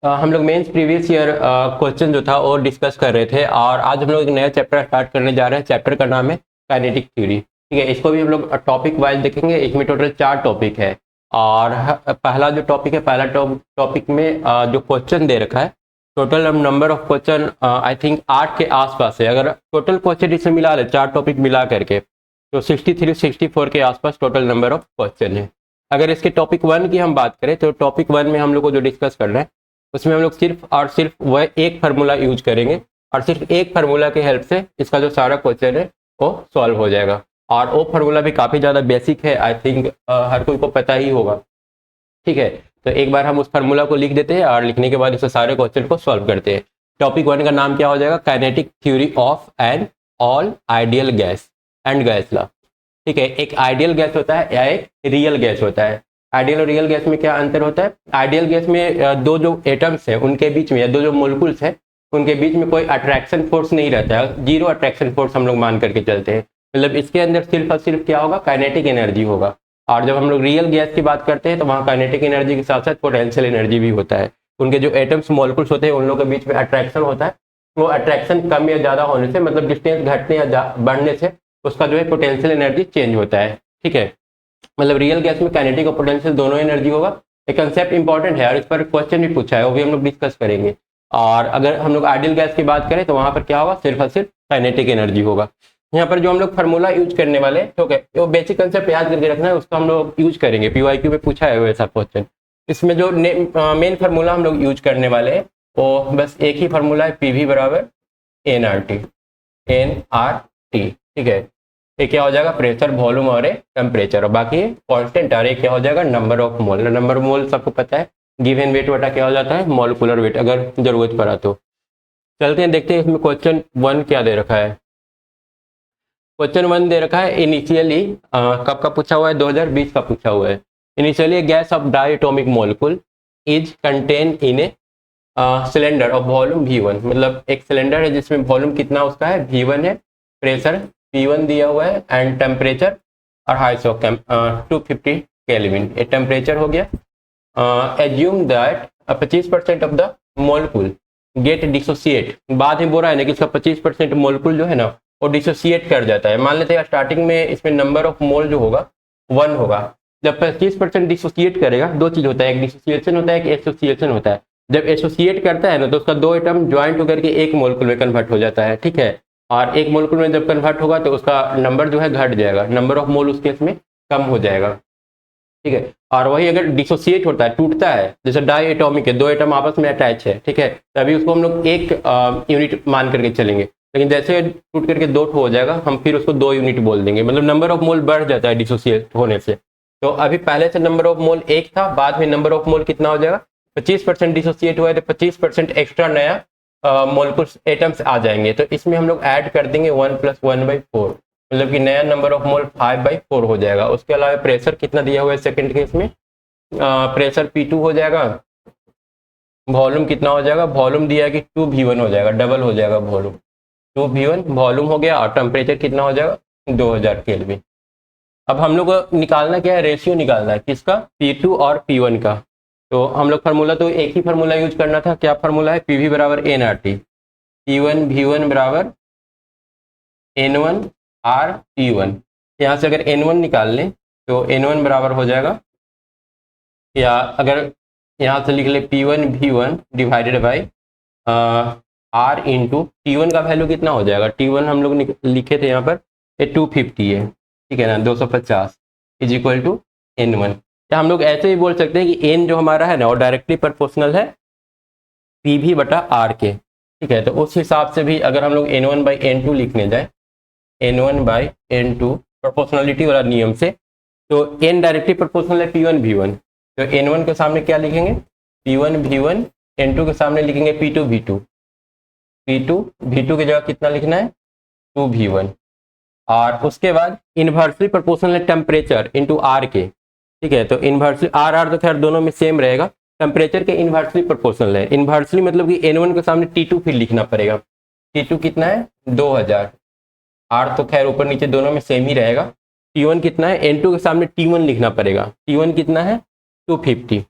हम लोग mains previous year question जो था वो डिस्कस कर रहे थे और आज हम लोग एक नया चैप्टर स्टार्ट करने जा रहे हैं। चैप्टर का नाम है काइनेटिक थ्योरी। ठीक है, इसको भी हम लोग टॉपिक वाइज देखेंगे। इसमें टोटल 4 टॉपिक है और पहला जो टॉपिक है, पहला टॉपिक में जो क्वेश्चन दे रखा है, total number of question I think 8 के आसपास है। अगर टोटल क्वेश्चन इसमें मिला ले, 4 टॉपिक मिला करके, तो 63 64 के आसपास टोटल नंबर ऑफ क्वेश्चन है। अगर इसके टॉपिक 1 की हम बात करें तो टॉपिक 1 में हम लोग को जो डिस्कस करना है उसमें हम लोग सिर्फ और सिर्फ वह एक फार्मूला यूज करेंगे और सिर्फ एक फार्मूला की हेल्प से इसका जो सारा क्वेश्चन है वो सॉल्व हो जाएगा। और वो फार्मूला भी काफ़ी ज़्यादा बेसिक है, आई थिंक हर कोई को पता ही होगा। ठीक है, तो एक बार हम उस फार्मूला को लिख देते हैं और लिखने के बाद इस सारे क्वेश्चन को सॉल्व करते हैं। टॉपिक 1 का नाम क्या हो जाएगा? Kinetic theory of an all ideal gas and gas law. ठीक है, एक आइडियल गैस होता है या एक रियल गैस होता है। आइडियल और रियल गैस में क्या अंतर होता है? आइडियल गैस में दो जो एटम्स हैं उनके बीच में, या दो जो मोलिक्यूल्स हैं उनके बीच में कोई अट्रैक्शन फोर्स नहीं रहता है, जीरो अट्रैक्शन फोर्स हम लोग मान करके चलते हैं। मतलब इसके अंदर सिर्फ और सिर्फ क्या होगा? काइनेटिक एनर्जी होगा। और जब हम लोग रियल गैस की बात करते हैं तो वहाँ काइनेटिक एनर्जी के साथ साथ पोटेंशियल एनर्जी भी होता है। उनके जो एटम्स मोलिक्यूल्स होते हैं उन लोगों के बीच में अट्रैक्शन होता है। वो अट्रैक्शन कम या ज़्यादा होने से, मतलब डिस्टेंस घटने या बढ़ने से, उसका जो है पोटेंशियल एनर्जी चेंज होता है। ठीक है, मतलब रियल गैस में काइनेटिक और पोटेंशियल दोनों एनर्जी होगा। एक कंसेप्ट इंपॉर्टेंट है और इस पर क्वेश्चन भी पूछा है, वो भी हम लोग डिस्कस करेंगे। और अगर हम लोग आइडियल गैस की बात करें तो वहां पर क्या होगा? सिर्फ और सिर्फ काइनेटिक एनर्जी होगा। यहाँ पर जो हम लोग फार्मूला यूज करने वाले हैं, ठीक है, वो बेसिक कंसेप्ट याद करके रखना है, उसको हम लोग यूज करेंगे। पीवाईक्यू में पूछा है वैसा क्वेश्चन। इसमें जो मेन फार्मूला हम लोग यूज करने वाले हैं वो बस एक ही फार्मूला है, पी वी बराबर N R T. N R T, ठीक है। ये क्या हो जाएगा? प्रेशर, वॉल्यूम और टेम्परेचर, और बाकी कांस्टेंट। और ये क्या हो जाएगा? Number of mole. Number of मोल सबको पता है, गिवन वेट बटा क्या हो जाता है? मॉलिक्यूलर वेट, अगर जरूरत पड़ा तो। चलते हैं देखते हैं इसमें क्वेश्चन 1 क्या दे रखा है। क्वेश्चन 1 दे रखा है इनिशियली, कब का पूछा हुआ है? 2020 का पूछा हुआ है। Initially gas off diatomic molecule is contain in a cylinder of volume V1। मतलब एक सिलेंडर है जिसमें वॉल्यूम कितना उसका है? V1 है, प्रेशर P1 दिया हुआ है एंड टेम्परेचर और हाइट ऑफ 250 केल्विन। ये टेम्परेचर हो गया। Assume that 25% of the molecule get dissociate. बाद में बोल रहा है ना कि इसका 25% मोलिक्यूल जो है ना वो डिसोसिएट कर जाता है। मान लेते हैं स्टार्टिंग में इसमें नंबर ऑफ मोल जो होगा 1 होगा। जब 25% डिसोसिएट करेगा, दो चीज होता है, एक डिसोसिएशन होता है, एक एसोसिएशन होता है। जब एसोसिएट करता है ना तो उसका दो एटम ज्वाइंट होकर के एक मोलिक्यूल में कन्वर्ट हो जाता है। ठीक है, और एक मोलिक्यूल में जब कन्वर्ट होगा तो उसका नंबर जो है घट जाएगा, नंबर ऑफ मोल उस केस में कम हो जाएगा। ठीक है, और वही अगर डिसोसिएट होता है, टूटता है, जैसे डाई एटॉमिक है, दो एटम आपस में अटैच है, ठीक है, तभी उसको हम लोग एक यूनिट मान करके चलेंगे। लेकिन जैसे टूट करके दो हो जाएगा, हम फिर उसको 2 यूनिट बोल देंगे। मतलब नंबर ऑफ मोल बढ़ जाता है डिसोसिएट होने से। तो अभी पहले से नंबर ऑफ मोल 1 था, बाद में नंबर ऑफ मोल कितना हो जाएगा? 25% डिसोसिएट हुआ है तो 25% एक्स्ट्रा नया मोलिक्यूल्स एटम्स आ जाएंगे। तो इसमें हम लोग ऐड कर देंगे 1 + 1/4, मतलब कि नया नंबर ऑफ मोल 5/4 हो जाएगा। उसके अलावा प्रेशर कितना दिया हुआ है सेकंड केस में? प्रेशर P2 हो जाएगा। वॉल्यूम कितना हो जाएगा? वॉल्यूम दिया है कि 2V1 हो जाएगा, डबल हो जाएगा वॉल्यूम। 2V1 वॉल्यूम हो गया और टेम्परेचर कितना हो जाएगा? 2000 केल्विन। अब हम लोग को निकालना क्या है? रेशियो निकालना है, किसका? P2 और P1 का। तो हम लोग फार्मूला तो एक ही फार्मूला यूज करना था। क्या फार्मूला है? PV बराबर nRT। P1 V1 बराबर N1 R P1। यहाँ से अगर N1 निकाल लें तो N1 बराबर हो जाएगा, या अगर यहाँ से लिख ले P1 V1 divided by R into T1 का वैल्यू कितना हो जाएगा? T1 हम लोग लिखे थे यहाँ पर, ये 250 है, ठीक है ना, 250 इज इक्वल टू N1। या हम लोग ऐसे ही बोल सकते हैं कि N जो हमारा है ना वो डायरेक्टली प्रोपोर्शनल है PV बटा R के। ठीक है, तो उस हिसाब से भी अगर हम लोग N1/N2 लिखने जाए, N1/N2 प्रोपोर्शनलिटी वाला नियम से, तो N डायरेक्टली प्रोपोर्शनल है P1 V1, तो N1 के सामने क्या लिखेंगे? P1 V1, N2 के सामने लिखेंगे P2 V2। P2 V2 की जगह कितना लिखना है? 2V1। और उसके बाद इन्वर्सली प्रोपोर्शनल है टेम्परेचर इंटू R के। ठीक है, तो इन्वर्सली R तो खैर दोनों में सेम रहेगा, टेम्परेचर के इन्वर्सली प्रोपोर्शनल है। इन्वर्सली मतलब कि N1 के सामने T2 फिर लिखना पड़ेगा। T2 कितना है? 2000। R तो खैर ऊपर नीचे दोनों में सेम ही रहेगा। T1 कितना है? N2 के सामने T1 लिखना पड़ेगा। T1 कितना है? 250।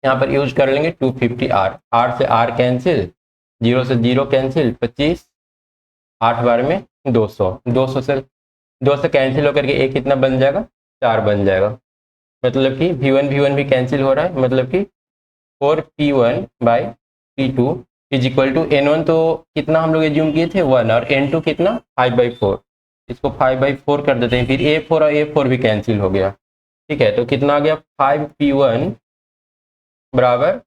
यहाँ पर यूज कर लेंगे 250 आर, आर से आर कैंसिल, 0 से 0 कैंसिल, 25, 8 बार में 200, 2 से कैंसिल होकर के एक कितना बन जाएगा, 4 बन जाएगा। मतलब कि V1 भी कैंसिल हो रहा है, मतलब कि 4P1 by P2 is equal to N1 तो कितना हम लोग एज्यूम किए थे 1, और N2 कितना 5/4, इसको 5/4 कर देते हैं, फिर A4 और A4 भी कैंसिल हो गया। ठीक है, तो कितना आ गया 5P1 बराबर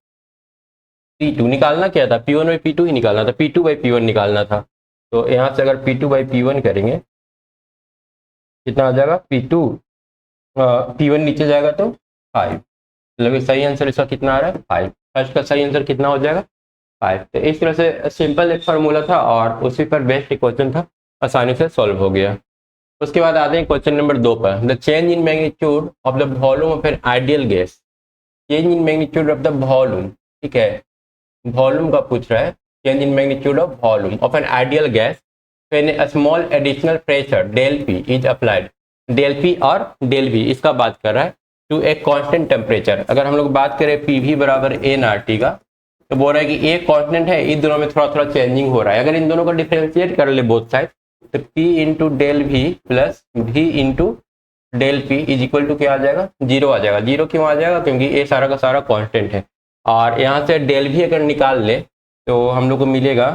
P2, निकालना क्या था P1 बाई P2 ही निकालना था, P2 बाई P1 निकालना था। तो यहाँ से अगर P2 बाई P1 करेंगे कितना आ जाएगा, P1 नीचे जाएगा तो 5, मतलब सही आंसर इसका कितना आ रहा है 5, फर्स्ट का सही आंसर कितना हो जाएगा 5। तो इस तरह से सिंपल एक फार्मूला था और उसी पर बेस्ड क्वेश्चन था, आसानी से सॉल्व हो गया। उसके बाद आते हैं क्वेश्चन नंबर 2 पर। The change in magnitude of the volume of an ideal gas, change in magnitude of the volume, ठीक है, वॉल्यूम का पूछ रहा है, change in magnitude of volume of an ideal gas when a small additional pressure del P is applied, del P और del V इसका बात कर रहा है, टू ए कांस्टेंट टेम्परेचर। अगर हम लोग बात करें पी वी बराबर एन आर टी का, तो बोल रहा है कि ए कांस्टेंट है, इन दोनों में थोड़ा थोड़ा चेंजिंग हो रहा है। अगर इन दोनों को डिफरेंशिएट कर ले बोथ साइड, तो P into del V plus V into del P is equal to क्या आ जाएगा, 0 आ जाएगा। 0 क्यों आ जाएगा, क्योंकि ए सारा का सारा कांस्टेंट है। और यहाँ से डेल भी अगर निकाल ले तो हम लोग को मिलेगा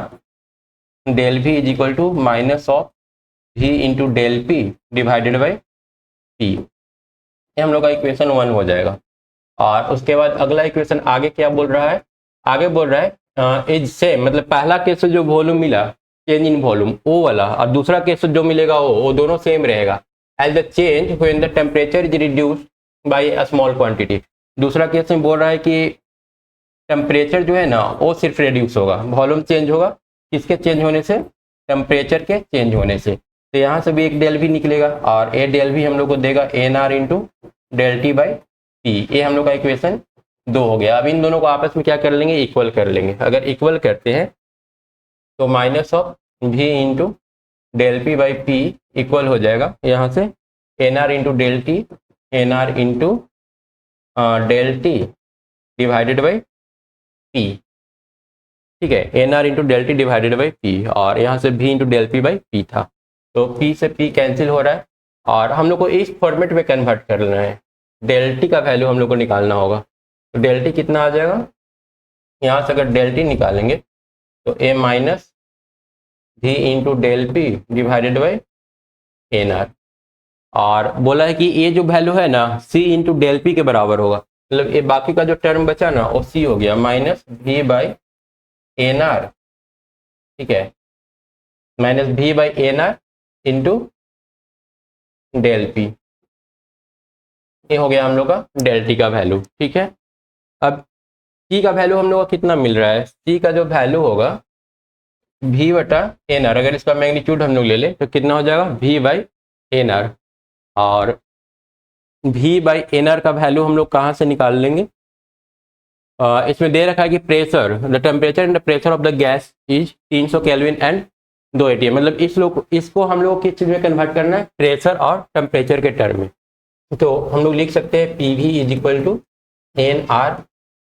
del V is equal to minus of V into del P divided by P, ये हम लोग का इक्वेशन 1 हो जाएगा। और उसके बाद अगला इक्वेशन आगे क्या बोल रहा है, आगे बोल रहा है इज सेम, मतलब पहला केस जो वॉल्यूम मिला चेंज इन वॉल्यूम वो वाला, और दूसरा केस जो मिलेगा वो दोनों सेम रहेगा। As the change when the temperature is reduced by a small quantity, दूसरा केस में बोल रहा है कि टेम्परेचर जो है ना वो सिर्फ रिड्यूस होगा, वॉल्यूम चेंज होगा किसके चेंज होने से, टेम्परेचर के चेंज होने से। तो यहाँ से भी एक डेल भी निकलेगा और ए डेल भी हम लोग को देगा N R into del T by P, ये हम लोग का इक्वेशन 2 हो गया। अब इन दोनों को आपस में क्या कर लेंगे, इक्वल कर लेंगे। अगर इक्वल करते हैं तो minus of V into del P by P equal हो जाएगा यहाँ से N R into del T, N R into del T divided by P, ठीक है, N R into del T divided by P, और यहाँ से भी into del P by P था, तो पी से पी कैंसिल हो रहा है और हम लोग को इस फॉर्मेट में कन्वर्ट करना है। डेल टी का वैल्यू हम लोग को निकालना होगा, तो डेल टी कितना आ जाएगा, यहाँ से अगर डेल टी निकालेंगे तो A minus V into del P divided by N R, और बोला है कि ये जो वैल्यू है ना सी इंटू डेल पी के बराबर होगा, मतलब ये बाकी का जो टर्म बचा ना वो सी हो गया minus V by N R, ठीक है, minus V by N R into del P, ये हो गया हम लोग का डेल टी का वैल्यू। ठीक है, अब सी का वैल्यू हम लोग का कितना मिल रहा है, सी का जो वैल्यू होगा वी बटा एन आर, अगर इसका मैग्नीट्यूड हम लोग ले लें तो कितना हो जाएगा वी बाई एन आर, और वी बाई एन आर का वैल्यू हम लोग कहाँ से निकाल लेंगे, इसमें दे रखा है कि pressure, the temperature and the pressure of the gas is 300 kelvin and 2 ATM, मतलब इसको हम लोग किस चीज़ में कन्वर्ट करना है, प्रेशर और टेम्परेचर के टर्म में। तो हम लोग लिख सकते हैं P V is equal to N R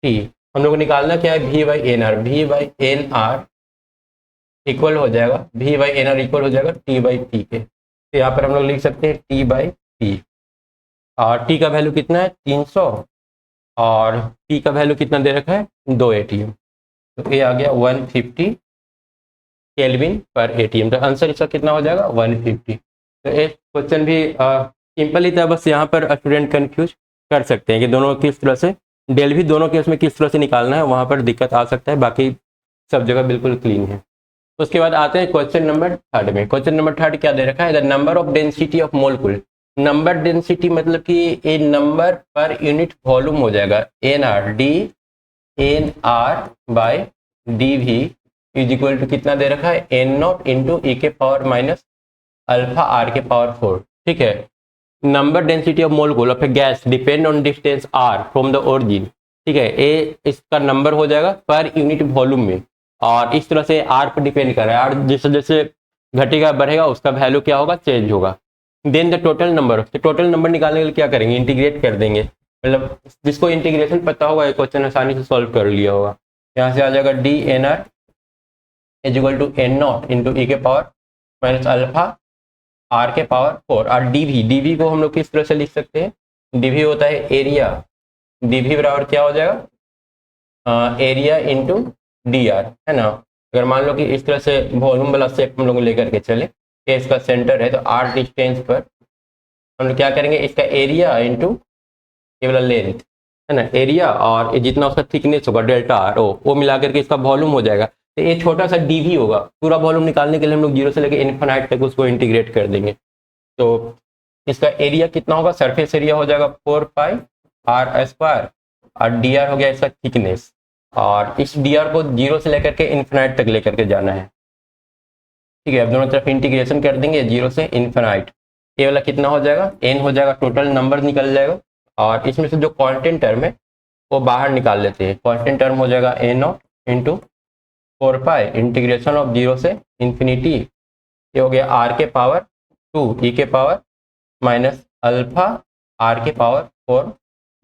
T, हम लोग को निकालना क्या है V by N R, V by N R equal हो जाएगा, V by N R equal हो जाएगा टी बाई पी के, तो यहाँ पर हम लोग लिख सकते हैं टी बाई पी, और टी का वैल्यू कितना है 300 और पी का वैल्यू कितना दे रखा है 2 ATM, तो ये आ गया 150 केल्विन पर ATM, तो आंसर इसका कितना हो जाएगा 150। तो ये क्वेश्चन भी सिंपल ही था, बस यहाँ पर स्टूडेंट कंफ्यूज कर सकते हैं कि दोनों किस तरह से डेल भी दोनों केस में किस तरह से निकालना है, वहाँ पर दिक्कत आ सकता है, बाकी सब जगह बिल्कुल क्लीन है। उसके बाद आते हैं क्वेश्चन नंबर 3 में। क्वेश्चन नंबर 3 क्या दे रखा है, the number of density of molecule, number density मतलब कि a number per unit volume हो जाएगा N R D N R by D V is equal to कितना दे रखा है एन नॉट इंटू ई के पावर माइनस अल्फा आर के पावर 4, ठीक है। Number density of molecule of a gas depend on distance R from the origin, ठीक है, ए इसका नंबर हो जाएगा पर यूनिट वॉल्यूम में, और इस तरह से आर पर डिपेंड कर रहा है, आर जैसे जैसे घटेगा बढ़ेगा उसका वैल्यू क्या होगा चेंज होगा। देन द टोटल नंबर, तो टोटल नंबर निकालने के लिए क्या करेंगे इंटीग्रेट कर देंगे, मतलब जिसको इंटीग्रेशन पता होगा ये क्वेश्चन आसानी से सॉल्व कर लिया होगा। यहाँ से आ जाएगा D N R is equal to N not into E के पावर माइनस अल्फा आर के पावर 4। और डीवी को हम लोग किस तरह से लिख सकते हैं, डीवी होता है एरिया, डीवी बराबर क्या हो जाएगा एरिया इंटू डी आर, है ना। अगर मान लो कि इस तरह से वॉल्यूम वाला शेप हम लोग लेकर के चले, ये इसका सेंटर है तो आर डिस्टेंस पर हम लोग क्या करेंगे, इसका एरिया इंटू ये वाला लेंथ, है ना, एरिया और जितना उसका थिकनेस होगा डेल्टा आर ओ, वो मिला करके इसका वॉल्यूम हो जाएगा। तो ये छोटा सा डीवी होगा, पूरा वॉल्यूम निकालने के लिए हम लोग जीरो से लेकर इन्फिनाइट तक उसको इंटीग्रेट कर देंगे। तो इसका एरिया कितना होगा, सरफेस एरिया हो जाएगा 4 पाई आर स्क्वायर और डी आर हो गया इसका थिकनेस, और इस डी आर को जीरो से लेकर के इन्फिनाइट तक लेकर के जाना है। ठीक है, अब दोनों तरफ इंटीग्रेशन कर देंगे जीरो से इन्फिनाइट। ये वाला कितना हो जाएगा, एन हो जाएगा, टोटल नंबर निकल जाएगा, और इसमें से जो कांस्टेंट टर्म है वो बाहर निकाल लेते हैं। कांस्टेंट टर्म हो जाएगा A naught into 4 pi integration of zero से इन्फिनिटी, ये हो गया आर के पावर 2 ई के पावर माइनस अल्फा आर के पावर 4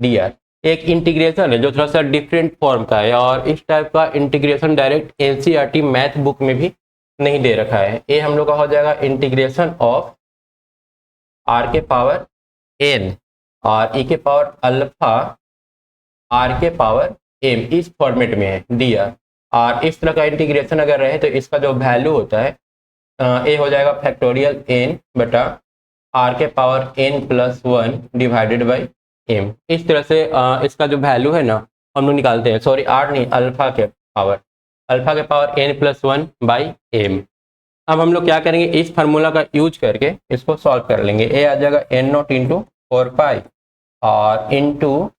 डी आर। एक इंटीग्रेशन है जो थोड़ा सा डिफरेंट फॉर्म का है, और इस टाइप का integration direct NCERT math book में भी नहीं दे रखा है। ये हम लोग का हो जाएगा इंटीग्रेशन ऑफ आर के पावर एन और ई के पावर अल्फा आर के पावर एम, इस फॉर्मेट में है डी आर। और इस तरह का इंटीग्रेशन अगर रहे तो इसका जो वैल्यू होता है ए हो जाएगा फैक्टोरियल एन बटा आर के power N plus 1 divided by M. इस तरह से इसका जो वैल्यू है ना हम लोग निकालते हैं, सॉरी आर नहीं, अल्फा के power N plus 1 by M. अब हम लोग क्या करेंगे, इस फार्मूला का यूज करके इसको सॉल्व कर लेंगे। ए आ जाएगा एन नॉट इंटू 4 पाई और इंटू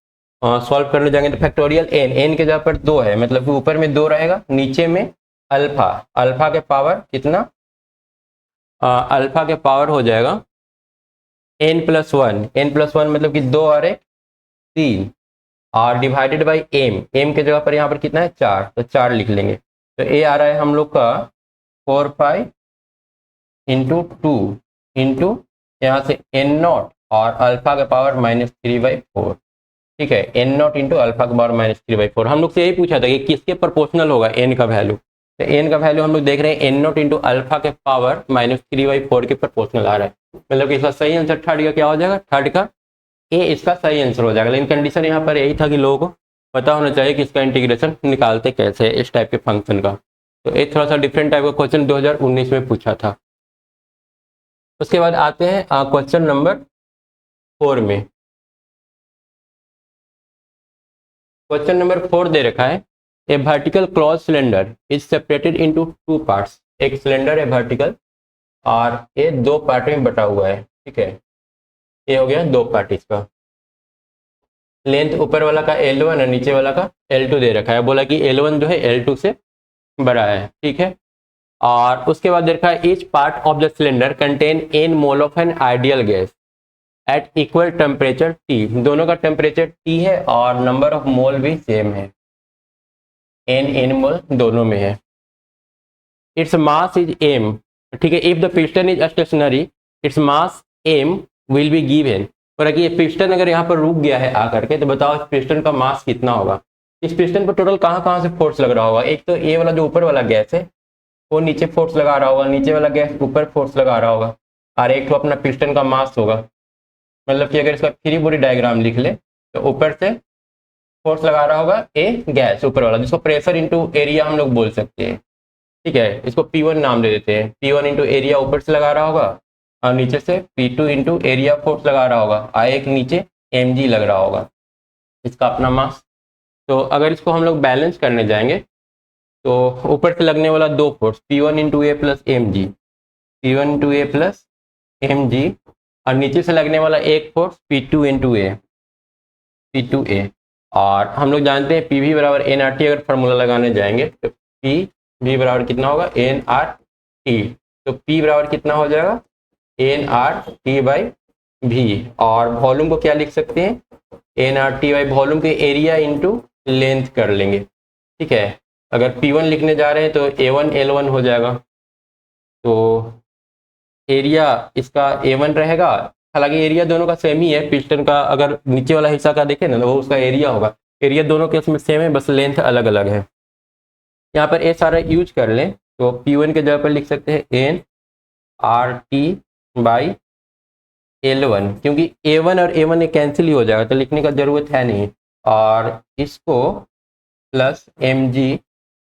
सॉल्व करने जाएंगे तो फैक्टोरियल एन के जगह पर 2 है, मतलब कि ऊपर में 2 रहेगा, नीचे में अल्फा के पावर कितना, अल्फा के पावर हो जाएगा एन प्लस 1 मतलब कि 2 और 1 3 और डिवाइडेड बाई एम के जगह पर यहाँ पर कितना है 4, तो 4 लिख लेंगे। तो ए आ रहा है हम लोग का 4 पाई इंटू 2 इंटू यहाँ से एन नॉट और अल्फा का पावर -3/4। ठीक है, एन नॉट इंटू अल्फा का पावर -3/4। हम लोग से यही पूछा था कि किसके प्रोपोर्शनल होगा एन का वैल्यू, तो एन का वैल्यू हम लोग देख रहे हैं एन नॉट इंटू अल्फा के पावर -3/4 के प्रोपोर्शनल आ रहा है। मतलब कि इसका सही आंसर थर्ड का क्या हो जाएगा, थर्ड का ए इसका सही आंसर हो जाएगा। लेकिन कंडीशन यहाँ पर यही था कि लोगों को पता होना चाहिए कि इसका इंटीग्रेशन निकालते कैसे है इस टाइप के फंक्शन का। तो एक थोड़ा सा डिफरेंट टाइप का क्वेश्चन 2019 में पूछा था। उसके बाद आते हैं क्वेश्चन नंबर 4 में। क्वेश्चन नंबर 4 दे रखा है, a vertical closed cylinder is separated into 2 parts. एक सिलेंडर है वर्टिकल और ये 2 पार्ट में बटा हुआ है। ठीक है, ये हो गया 2 पार्ट इसका। लेंथ ऊपर वाला का L1 है, नीचे वाला का L2 दे रखा है। बोला कि L1 जो है L2 से बड़ा है। ठीक है, और उसके बाद देखा है each part of the cylinder contain n mole of an ideal gas at equal temperature T। दोनों का टेम्परेचर T है और नंबर ऑफ मोल भी सेम है, n मोल दोनों में है। Its mass is m। ठीक है, if the piston is stationary its mass m will be given. और कि ये पिस्टन अगर यहाँ पर रुक गया है आकर के, तो बताओ इस पिस्टन का मास कितना होगा। इस पिस्टन पर टोटल कहाँ से फोर्स लग रहा होगा। एक तो ये वाला जो ऊपर वाला गैस है वो नीचे फोर्स लगा रहा होगा, नीचे वाला गैस ऊपर फोर्स लगा रहा होगा, और एक तो अपना पिस्टन का मास होगा। मतलब कि अगर इसका फ्री बॉडी डायग्राम लिख ले तो ऊपर से फोर्स लगा रहा होगा ए गैस ऊपर वाला, जिसको प्रेशर इंटू एरिया हम लोग बोल सकते हैं। ठीक है, इसको P1 नाम दे देते हैं। P1 इंटू एरिया ऊपर से लगा रहा होगा और नीचे से P2 इंटू एरिया फोर्स लगा रहा होगा, और एक नीचे mg लग रहा होगा, इसका अपना मास। तो अगर इसको हम लोग बैलेंस करने जाएंगे तो ऊपर से लगने वाला 2 force P1 into A plus M G, P1 into A plus M G, और नीचे से लगने वाला एक फोर्स P2 इंटू ए, P2A। और हम लोग जानते हैं PV बराबर nRT। अगर फार्मूला लगाने जाएंगे तो PV बराबर कितना होगा nRT। तो P बराबर कितना हो जाएगा nRT/V। और वॉल्यूम को क्या लिख सकते हैं, nRT वॉल्यूम के एरिया इंटू लेंथ कर लेंगे। ठीक है, अगर P1 लिखने जा रहे हैं तो A1 L1 हो जाएगा, तो एरिया इसका A1 रहेगा हालांकि एरिया दोनों का सेम ही है, पिस्टन का अगर नीचे वाला हिस्सा का देखें ना तो वो उसका एरिया होगा, एरिया दोनों के उसमें सेम है, बस लेंथ अलग अलग है। यहाँ पर ये सारा यूज कर लें तो P1 के जगह पर लिख सकते हैं N R T by L1, क्योंकि A1 और A1 कैंसिल ही हो जाएगा तो लिखने का जरूरत है नहीं, और इसको plus M G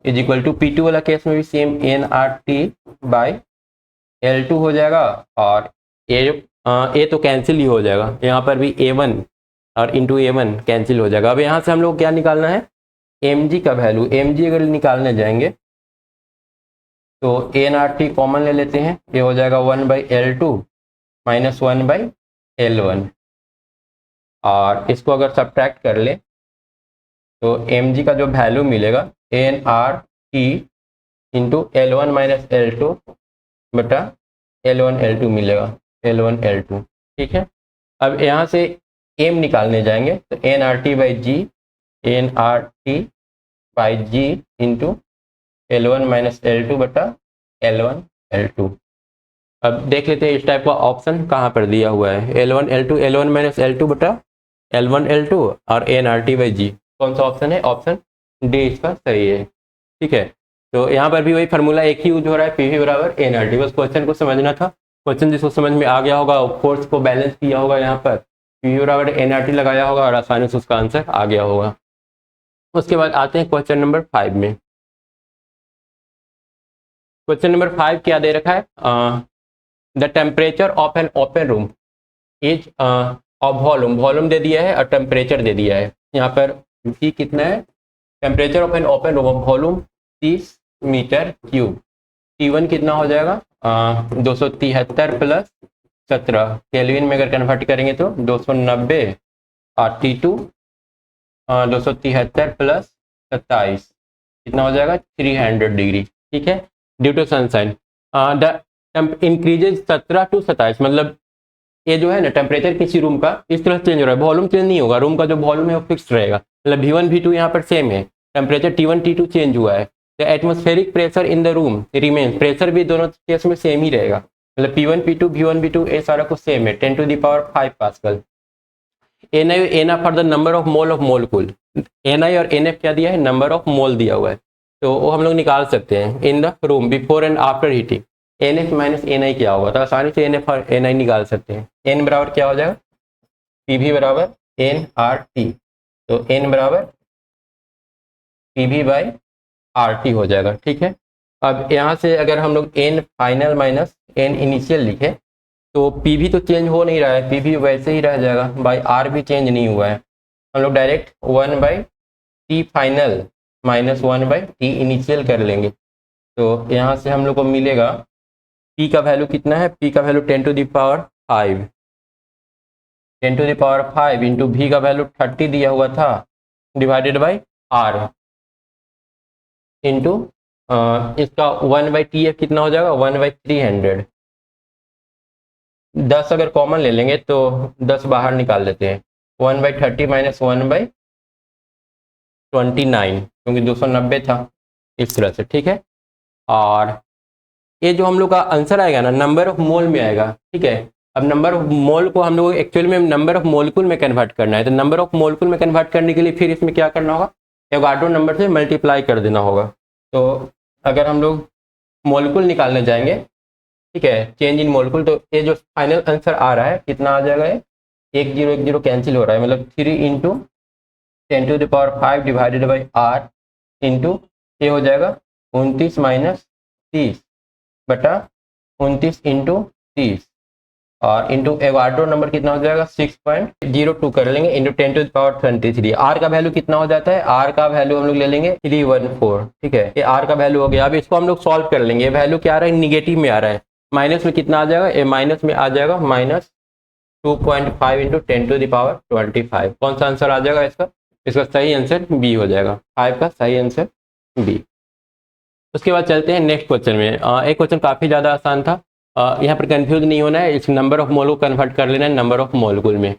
is equal to P2 वाला केस में भी same N R T by L2 हो जाएगा, और ए तो कैंसिल ही हो जाएगा, यहाँ पर भी A1 और इंटू A1 कैंसिल हो जाएगा। अब यहाँ से हम लोग क्या निकालना है, mg का वैल्यू, mg अगर निकालने जाएंगे तो एन आर टी कॉमन ले लेते हैं, ये हो जाएगा 1/L2 माइनस 1/L1, और इसको अगर सब्ट्रैक्ट कर ले तो mg का जो वैल्यू मिलेगा N R T into L1 minus L2 बटा L1 L2 मिलेगा, L1 L2, ठीक है। अब यहाँ से m निकालने जाएंगे तो N R T by G, N R T by G into L1 minus L2 बटा L1 L2। अब देख लेते हैं इस टाइप का ऑप्शन कहाँ पर दिया हुआ है, L1 L2, L1 minus L2 बटा L1 L2 और एन आर टी बाई जी, कौन सा ऑप्शन है, ऑप्शन डी इसका सही है, ठीक है। तो यहाँ पर भी वही फार्मूला एक ही यूज हो रहा है, पी वी बराबर एन आर टी, बस क्वेश्चन को समझना था, क्वेश्चन जिसको समझ में आ गया होगा, फोर्स को बैलेंस किया होगा, यहाँ पर पी वी बराबर एन आर टी लगाया होगा और आसानी से उसका आंसर आ गया होगा। उसके बाद आते हैं क्वेश्चन नंबर 5 में। क्वेश्चन नंबर 5 क्या दे रखा है, the temperature of an open room is of volume, volume दे दिया है और टेम्परेचर दे दिया है। यहाँ पर V कितना है, temperature of an open room of volume 30 metre cube, T1 कितना हो जाएगा 273 प्लस 17, केल्विन में अगर कन्वर्ट करेंगे तो 290, और T2 273 प्लस 27 कितना हो जाएगा 300 डिग्री, ठीक है। Due to sunshine the increases 17 to 27, मतलब ये जो है ना टेम्परेचर किसी रूम का इस तरह चेंज हो रहा है, वॉल्यूम चेंज नहीं होगा, रूम का जो वॉल्यूम है वो फिक्स रहेगा, मतलब V1 V2 यहाँ पर सेम है, टेम्परेचर T1 T2 चेंज हुआ है, the atmospheric pressure in the room remains, pressure भी दोनों केस में सेम ही रहेगा, मतलब P1 P2 V1 V2 ये सारा कुछ सेम है, 10 टू द पावर 5 पास्कल। एना for the number of mole of molecule, Ni और Nf क्या दिया है, नंबर ऑफ मोल दिया हुआ है, तो वो हम लोग निकाल सकते हैं in the room before and after heating, NF minus Ni क्या होगा, तो आसानी से NF और Ni निकाल सकते हैं। N बराबर क्या हो जाएगा, PV बराबर nRT, तो N बराबर PV बाई RT हो जाएगा, ठीक है। अब यहाँ से अगर हम लोग N final minus N initial लिखे तो PV तो चेंज हो नहीं रहा है, PV वैसे ही रह जाएगा, बाई R भी चेंज नहीं हुआ है, हम लोग direct 1/T final minus 1/T initial कर लेंगे, तो यहाँ से हम लोग को मिलेगा P का वैल्यू कितना है, P का value 10 to the power 5, 10 to the power 5 into V का वैल्यू 30 दिया हुआ था, डिवाइडेड बाई R इंटू इसका 1/TF कितना हो जाएगा 1/300, 10 अगर कॉमन ले लेंगे तो 10 बाहर निकाल लेते हैं, 1/30 माइनस 1/29, क्योंकि 290 था, इस तरह से, ठीक है। और ये जो हम लोग का आंसर आएगा ना नंबर ऑफ मोल में आएगा, ठीक है। अब नंबर ऑफ मोल को हम लोग एक्चुअल में नंबर ऑफ मोलिकुल में कन्वर्ट करना है, तो नंबर ऑफ मोलिकुल में कन्वर्ट करने के लिए फिर इसमें क्या करना होगा, एवोगाड्रो नंबर से मल्टीप्लाई कर देना होगा। तो अगर हम लोग मोलिकुल निकालने जाएंगे, ठीक है, चेंज इन मोलिकुल, तो ये जो फाइनल आंसर आ रहा है कितना आ जाएगा, ये 1 0 कैंसिल हो रहा है, मतलब 3 into 10 to the power 5 divided by R into ये हो जाएगा 29 माइनस 30 बटा 29 इंटू 30, और इंटू एवोगाड्रो नंबर कितना हो जाएगा 6.02 कर लेंगे into 10 to the power 23। R का वैल्यू कितना हो जाता है, आर का वैल्यू हम लोग ले लेंगे 314, ठीक है, ये आर का वैल्यू हो गया। अब इसको हम लोग सॉल्व कर लेंगे, वैल्यू क्या आ रहा है, निगेटिव में आ रहा है, माइनस में कितना आ जाएगा, ये माइनस में आ जाएगा minus 2.5 into 10 to the power 25, कौन सा आंसर आ जाएगा इसका, इसका सही आंसर बी हो जाएगा, 5 का सही आंसर बी। उसके बाद चलते हैं नेक्स्ट क्वेश्चन में। एक क्वेश्चन काफ़ी ज़्यादा आसान था, यहाँ पर कंफ्यूज नहीं होना है, इस नंबर ऑफ मोल को कन्वर्ट कर लेना है नंबर ऑफ मोलिकुल में।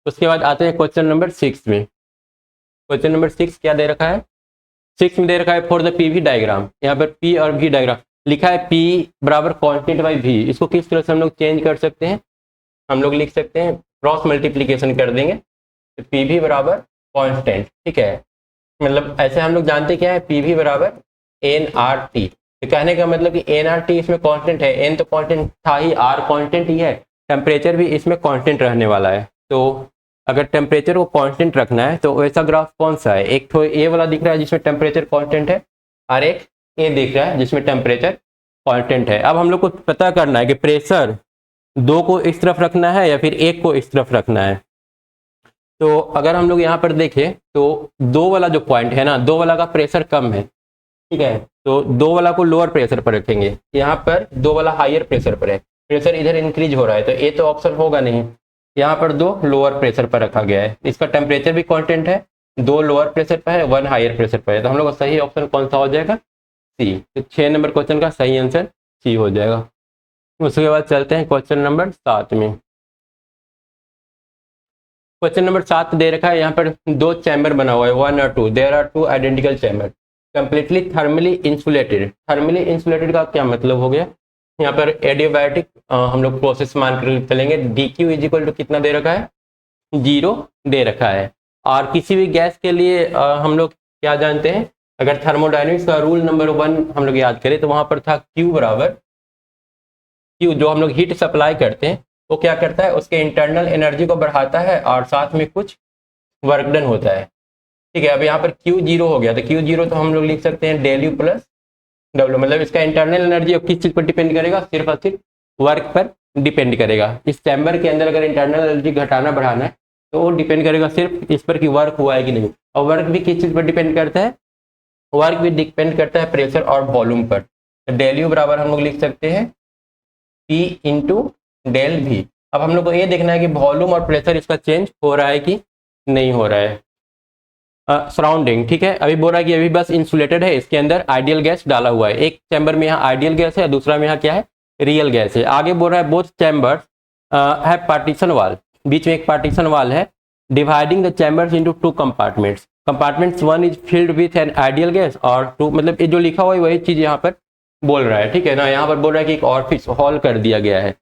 उसके बाद आते हैं क्वेश्चन नंबर 6 में। क्वेश्चन नंबर 6 क्या दे रखा है, 6 में दे रखा है फॉर द PV डायग्राम, यहाँ पर P और V डायग्राम लिखा है, P बराबर कॉन्स्टेंट बाई V, इसको किस तरह से हम लोग चेंज कर सकते हैं, हम लोग लिख सकते हैं, क्रॉस मल्टीप्लीकेशन कर देंगे तो पी वी बराबर कॉन्स्टेंट, ठीक है। मतलब ऐसे हम लोग जानते क्या है, पी वी बराबर एन आर टी। तो कहने का मतलब कि एन आर टी इसमें कांस्टेंट है, एन तो कांस्टेंट था ही, आर कांस्टेंट ही है, टेम्परेचर भी इसमें कांस्टेंट रहने वाला है। तो अगर टेम्परेचर को कांस्टेंट रखना है तो वैसा ग्राफ कौन सा है, एक तो ए वाला दिख रहा है जिसमें टेम्परेचर कांस्टेंट है, और एक ए दिख रहा है जिसमें टेम्परेचर कांस्टेंट है। अब हम लोग को पता करना है कि प्रेशर दो को इस तरफ रखना है या फिर एक को इस तरफ रखना है। तो अगर हम लोग यहाँ पर देखें तो दो वाला जो पॉइंट है ना, दो वाला का प्रेशर कम है, ठीक है, तो दो वाला को लोअर प्रेशर पर रखेंगे, यहाँ पर दो वाला हायर प्रेशर पर है, प्रेशर इधर इंक्रीज हो रहा है, तो ये तो ऑप्शन होगा नहीं। यहाँ पर दो लोअर प्रेशर पर रखा गया है, इसका टेम्परेचर भी कांस्टेंट है, दो लोअर प्रेशर पर है, वन हायर प्रेशर पर है, तो हम लोग का सही ऑप्शन कौन सा हो जाएगा, सी। तो 6 नंबर क्वेश्चन का सही आंसर सी हो जाएगा। उसके बाद चलते हैं क्वेश्चन नंबर 7 में। क्वेश्चन नंबर 7 दे रखा है, यहाँ पर दो चैम्बर बना हुआ है, 1 और 2, there are 2 identical chamber completely thermally insulated. Thermally insulated का क्या मतलब हो गया, यहाँ पर एडियाबैटिक हम लोग प्रोसेस मान कर चलेंगे, D Q is equal to कितना दे रखा है, 0 दे रखा है। और किसी भी गैस के लिए हम लोग क्या जानते हैं, अगर थर्मोडायनेमिक्स का रूल नंबर 1 हम लोग याद करें तो वहां पर था Q बराबर Q, जो हम लोग हीट सप्लाई करते हैं वो क्या करता है, उसके इंटरनल एनर्जी को बढ़ाता है और साथ में कुछ वर्क डन होता है, ठीक है। अब यहाँ पर Q 0 हो गया, तो Q 0 तो हम लोग लिख सकते हैं डेल यू प्लस डब्ल्यू, मतलब इसका इंटरनल एनर्जी अब किस चीज पर डिपेंड करेगा, सिर्फ और सिर्फ वर्क पर डिपेंड करेगा। इस चैम्बर के अंदर अगर इंटरनल एनर्जी घटाना बढ़ाना है तो वो डिपेंड करेगा सिर्फ इस पर कि वर्क हुआ है कि नहीं, और वर्क भी किस चीज पर डिपेंड करता है, वर्क भी डिपेंड करता है प्रेशर और वॉल्यूम पर। तो डेल यू बराबर हम लोग लिख सकते हैं P इंटू डेल वी। अब हम लोग को ये देखना है कि वॉल्यूम और प्रेशर इसका चेंज हो रहा है कि नहीं हो रहा है। सराउंडिंग, ठीक है, अभी बोल रहा है कि अभी बस इंसुलेटेड है, इसके अंदर आइडियल गैस डाला हुआ है, एक चैम्बर में यहाँ आइडियल गैस है, दूसरा में यहाँ क्या है, रियल गैस है। आगे बोल रहा है बोथ चैम्बर्स है पार्टीशन वाल, बीच में एक पार्टीशन वाल है, dividing the chambers into 2 compartments, compartments 1 is filled with an ideal gas और 2, मतलब ये जो लिखा हुआ है वही चीज यहाँ पर बोल रहा है, ठीक है ना। यहाँ पर बोल रहा है कि एक ऑफिस हॉल कर दिया गया है,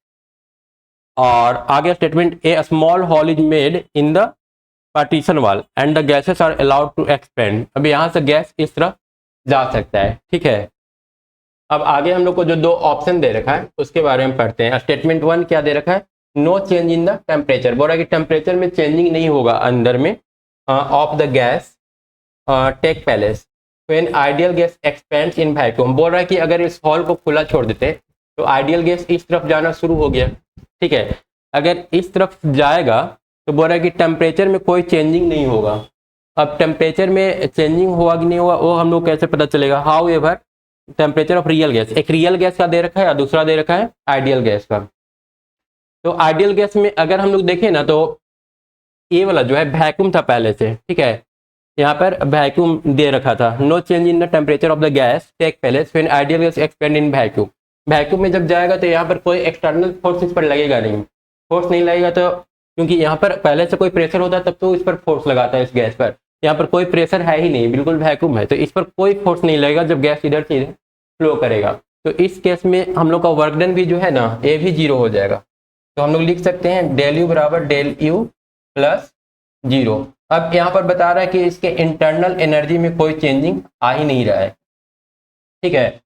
और आगे statement, a small hole is made in the partition wall and the gases are allowed to expand. अब यहाँ से गैस इस तरफ जा सकता है, ठीक है। अब आगे हम लोग को जो दो ऑप्शन दे रखा है उसके बारे में पढ़ते हैं। स्टेटमेंट 1 क्या दे रखा है, no change in the temperature, बोल रहा है कि टेम्परेचर में चेंजिंग नहीं होगा अंदर में of the gas take place when ideal gas expands in vacuum. बोल रहा है कि अगर इस हॉल को खुला छोड़ देते तो आइडियल गैस इस तरफ जाना शुरू हो गया, ठीक है। अगर इस तरफ जाएगा तो बोल रहा है कि टेम्परेचर में कोई चेंजिंग नहीं होगा। अब टेम्परेचर में चेंजिंग होगा कि नहीं होगा वो हम लोग कैसे पता चलेगा, how ever temperature of real gas, एक रियल गैस का दे रखा है और दूसरा दे रखा है आइडियल गैस का। तो आइडियल गैस में अगर हम लोग देखें ना तो ये वाला जो है वैक्यूम था पहले से, ठीक है, यहाँ पर वैक्यूम दे रखा था, no change in the temperature of the gas take place when ideal gas expand in vacuum. Vacuum में जब जाएगा तो यहाँ पर कोई एक्सटर्नल फोर्स इस पर लगेगा नहीं, फोर्स नहीं लगेगा तो क्योंकि यहाँ पर पहले से कोई प्रेशर होता है तब तो इस पर फोर्स लगाता है इस गैस पर, यहाँ पर कोई प्रेशर है ही नहीं, बिल्कुल वैक्यूम है, तो इस पर कोई फोर्स नहीं लगेगा जब गैस इधर से इधर फ्लो करेगा। तो इस केस में हम लोग का वर्क डन भी जो है ना ये भी 0 हो जाएगा। तो हम लोग लिख सकते हैं डेल यू बराबर डेल यू प्लस 0। अब यहाँ पर बता रहा है कि इसके इंटरनल एनर्जी में कोई चेंजिंग आ ही नहीं रहा है, ठीक है,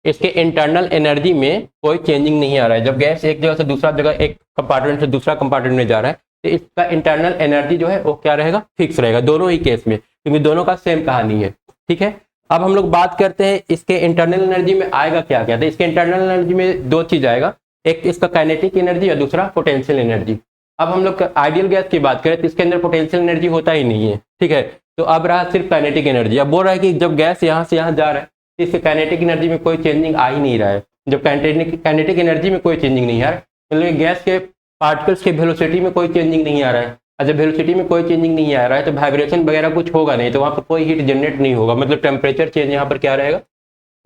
इसके इंटरनल एनर्जी में कोई चेंजिंग नहीं आ रहा है। जब गैस एक जगह से दूसरा जगह, एक कंपार्टमेंट से दूसरा कंपार्टमेंट में जा रहा है तो इसका इंटरनल एनर्जी जो है वो क्या रहेगा, फिक्स रहेगा, दोनों ही केस में, क्योंकि दोनों का सेम कहानी है, ठीक है। अब हम लोग बात करते हैं इसके इंटरनल एनर्जी में आएगा क्या क्या, तो इसके इंटरनल एनर्जी में दो चीज आएगा, एक इसका काइनेटिक एनर्जी और दूसरा पोटेंशियल एनर्जी। अब हम लोग आइडियल गैस की बात करें तो इसके अंदर पोटेंशियल एनर्जी होता ही नहीं है, ठीक है, तो अब रहा सिर्फ काइनेटिक एनर्जी। अब बोल रहा है कि जब गैस यहाँ से यहाँ जा रहा है तो इसके काइनेटिक एनर्जी में कोई चेंजिंग आ ही नहीं रहा है। जब काइनेटिक एनर्जी में कोई चेंजिंग नहीं आ रहा है मतलब गैस के पार्टिकल्स के वेलोसिटी में कोई चेंजिंग नहीं आ रहा है, और जब वेलोसिटी में कोई चेंजिंग नहीं आ रहा है तो वाइब्रेशन वगैरह कुछ होगा नहीं, तो वहाँ पर कोई हीट जनरेट नहीं होगा, मतलब टेम्परेचर चेंज यहाँ पर क्या रहेगा,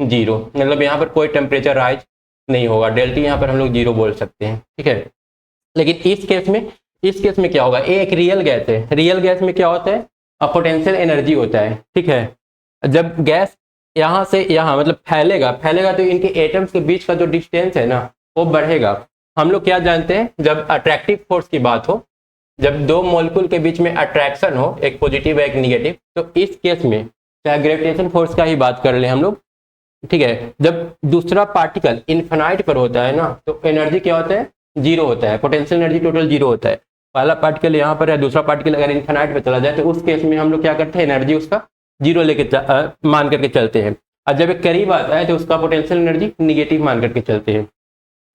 0, मतलब यहाँ पर कोई टेम्परेचर राइज नहीं होगा, डेल्टी यहाँ पर हम लोग 0 बोल सकते हैं, ठीक है। लेकिन इस केस में क्या होगा, ये एक रियल गैस है, रियल गैस में क्या होता है, पोटेंशियल एनर्जी होता है, ठीक है। जब गैस यहाँ से यहाँ मतलब फैलेगा तो इनके एटम्स के बीच का जो डिस्टेंस है ना वो बढ़ेगा, हम लोग क्या जानते हैं, जब अट्रैक्टिव फोर्स की बात हो, जब दो मॉलिक्यूल के बीच में अट्रैक्शन हो, एक पॉजिटिव एक निगेटिव, तो इस केस में चाहे ग्रेविटेशन फोर्स का ही बात कर ले हम लोग, ठीक है, जब दूसरा पार्टिकल इन्फिनाइट पर होता है ना, तो एनर्जी क्या होता है, जीरो होता है, पोटेंशियल एनर्जी टोटल जीरो होता है। पहला पार्टिकल यहाँ पर है, दूसरा पार्टिकल अगर इन्फिनाइट पे चला जाए तो उस केस में हम लोग क्या करते हैं, एनर्जी उसका जीरो लेके मान करके चलते हैं। और जब एक करीब आता है तो उसका पोटेंशियल एनर्जी निगेटिव मान करके चलते हैं।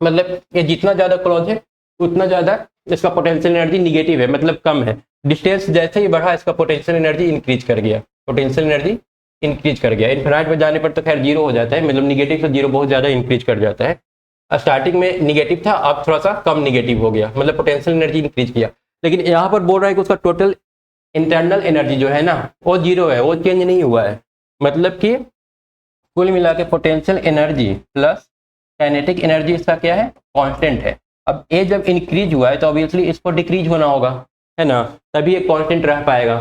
मतलब ये जितना ज़्यादा क्लोज है उतना ज़्यादा इसका पोटेंशियल एनर्जी निगेटिव है, मतलब कम है। डिस्टेंस जैसे ही बढ़ा इसका पोटेंशियल एनर्जी इंक्रीज कर गया, पोटेंशियल एनर्जी इंक्रीज कर गया। इन्फिनाइट में जाने पर तो खैर जीरो हो जाता है, मतलब निगेटिव से जीरो बहुत ज़्यादा इंक्रीज कर जाता है। स्टार्टिंग में निगेटिव था, अब थोड़ा सा कम निगेटिव हो गया, मतलब पोटेंशियल एनर्जी इंक्रीज किया। लेकिन यहाँ पर बोल रहा है कि उसका टोटल इंटरनल एनर्जी जो है ना वो जीरो है, वो चेंज नहीं हुआ है। मतलब कि कुल मिला के potential energy plus kinetic energy इसका क्या है, कांस्टेंट है। अब ए जब इंक्रीज हुआ है तो ऑब्वियसली इसको डिक्रीज होना होगा, है ना, तभी ये कांस्टेंट रह पाएगा।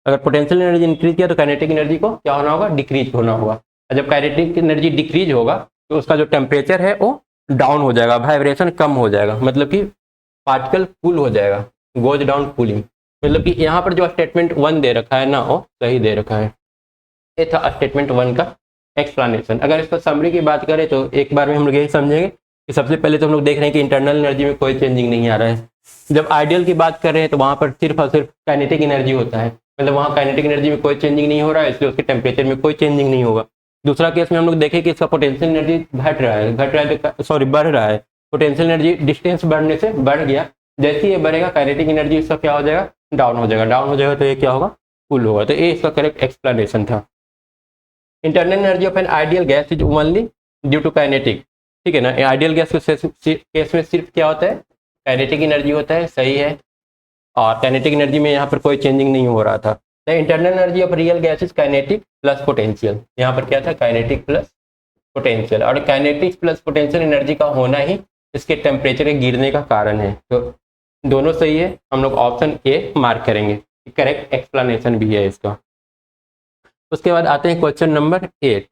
अगर पोटेंशियल एनर्जी इंक्रीज किया तो काइनेटिक एनर्जी को क्या होना होगा, डिक्रीज होना होगा। और जब काइनेटिक एनर्जी डिक्रीज होगा तो उसका जो टेम्परेचर है वो डाउन हो जाएगा, वाइब्रेशन कम हो जाएगा, मतलब कि पार्टिकल कूल हो जाएगा, गोज डाउन कूलिंग। मतलब कि यहाँ पर जो स्टेटमेंट 1 दे रखा है ना वो सही दे रखा है। ये था स्टेटमेंट 1 का एक्सप्लेनेशन। अगर इसका समरी की बात करें तो एक बार में हम लोग यही समझेंगे कि सबसे पहले तो हम लोग देख रहे हैं कि इंटरनल एनर्जी में कोई चेंजिंग नहीं आ रहा है। जब आइडियल की बात कर रहे हैं तो वहाँ पर सिर्फ और सिर्फ काइनेटिक एनर्जी होता है, मतलब वहाँ काइनेटिक एनर्जी में कोई चेंजिंग नहीं हो रहा है, इसलिए उसके टेम्परेचर में कोई चेंजिंग नहीं होगा। दूसरा केस में हम लोग देखें कि इसका पोटेंशियल एनर्जी घट रहा है तो सॉरी बढ़ रहा है, पोटेंशियल एनर्जी डिस्टेंस बढ़ने से बढ़ गया। जैसे ये बढ़ेगा काइनेटिक एनर्जी इसका क्या हो जाएगा, डाउन हो जाएगा, डाउन हो जाएगा तो ये क्या होगा, कूल होगा। तो ये इसका करेक्ट एक्सप्लेनेशन था। Internal energy of an ideal gas is only due to kinetic, ठीक है ना। आइडियल गैस के केस में सिर्फ क्या होता है, काइनेटिक एनर्जी होता है, सही है। और काइनेटिक एनर्जी में यहाँ पर कोई चेंजिंग नहीं हो रहा था। The internal energy of real gas is kinetic plus potential, यहाँ पर क्या था, काइनेटिक प्लस पोटेंशियल। और काइनेटिक प्लस पोटेंशियल एनर्जी का होना ही इसके टेम्परेचर के गिरने का कारण है। तो दोनों सही है, हम लोग ऑप्शन ए मार्क करेंगे, करेक्ट एक्सप्लेनेशन भी है इसका। उसके बाद आते हैं क्वेश्चन नंबर 8।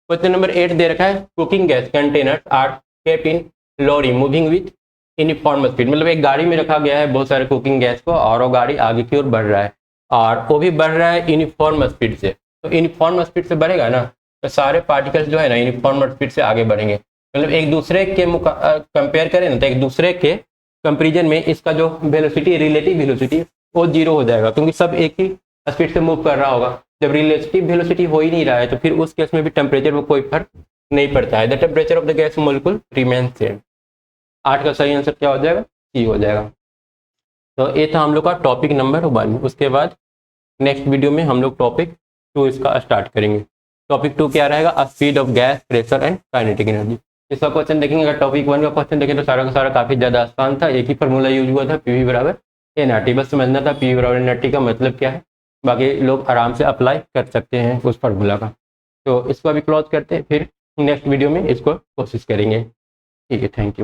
क्वेश्चन नंबर 8 दे रखा है, cooking gas containers are kept in lorry moving with uniform speed. मतलब एक गाड़ी में रखा गया है बहुत सारे कुकिंग गैस को, और वो गाड़ी आगे की ओर बढ़ रहा है, और वो भी बढ़ रहा है यूनिफॉर्म स्पीड से। तो यूनिफॉर्म स्पीड से बढ़ेगा ना तो सारे पार्टिकल्स जो है ना यूनिफॉर्म स्पीड से आगे बढ़ेंगे। मतलब एक दूसरे के कंपेयर करें ना तो एक दूसरे के कंपेरिजन में इसका जो वेलोसिटी, रिलेटिव वेलोसिटी वो जीरो हो जाएगा, क्योंकि सब एक ही स्पीड से मूव कर रहा होगा। जब रिलेटिव वेलोसिटी हो ही नहीं रहा है तो फिर उस केस में भी टेम्परेचर में कोई फर्क नहीं पड़ता है। The temperature of the gas molecule remain same. 8 का सही आंसर क्या हो जाएगा, सी हो जाएगा। तो ये था हम लोग का टॉपिक नंबर 1। उसके बाद नेक्स्ट वीडियो में हम लोग टॉपिक 2 इसका स्टार्ट करेंगे। टॉपिक 2 क्या रहेगा, speed of gas, pressure and kinetic energy. इसका क्वेश्चन देखेंगे। अगर टॉपिक 1 का क्वेश्चन देखें तो सारा का सारा काफी ज्यादा आसान था, एक ही फॉर्मूला यूज हुआ था, पीवी बराबर एनआरटी। बस समझना था पीवी बराबर एनआरटी का मतलब क्या है, बाकी लोग आराम से अप्लाई कर सकते हैं उस फार्मूला का। तो इसको अभी क्लोज करते हैं, फिर नेक्स्ट वीडियो में इसको कोशिश करेंगे। ठीक है, थैंक यू।